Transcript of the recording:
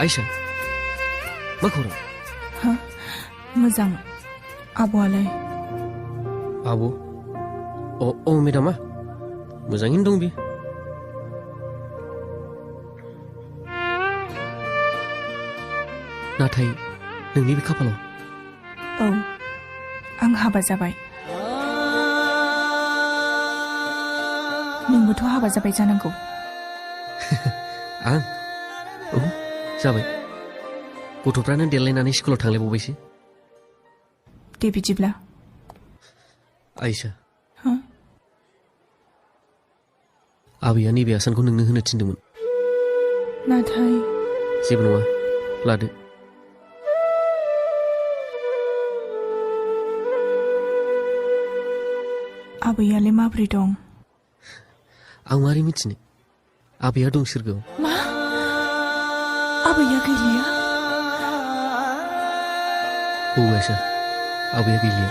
आयशा मा खौरां? हा मोजां आब'आलाय? आब' अ मेडामा मोजाङैनो दं बे। नाथाय नोंनि बे खाफालाव औ आं हाबा जाबाय। नोंबोथ' हाबा जाबाय जानांगौ। आं औ जाबाय। गथ'फ्रानो देलायनानै स्कुलाव थांलायबावबायसो। दे बिदिब्ला। आयशा हा आबैया नैबे आसानखौ नोंनो होनो थिनदोंमोन। नाथाय जेबो नङा लादो। आबैयालाय माबोरै दं? आं मारै मिथिनो? आबैया दं सोरगोआव। मा? आबैया गैलिया? औ आयशा आबैया गैलिया।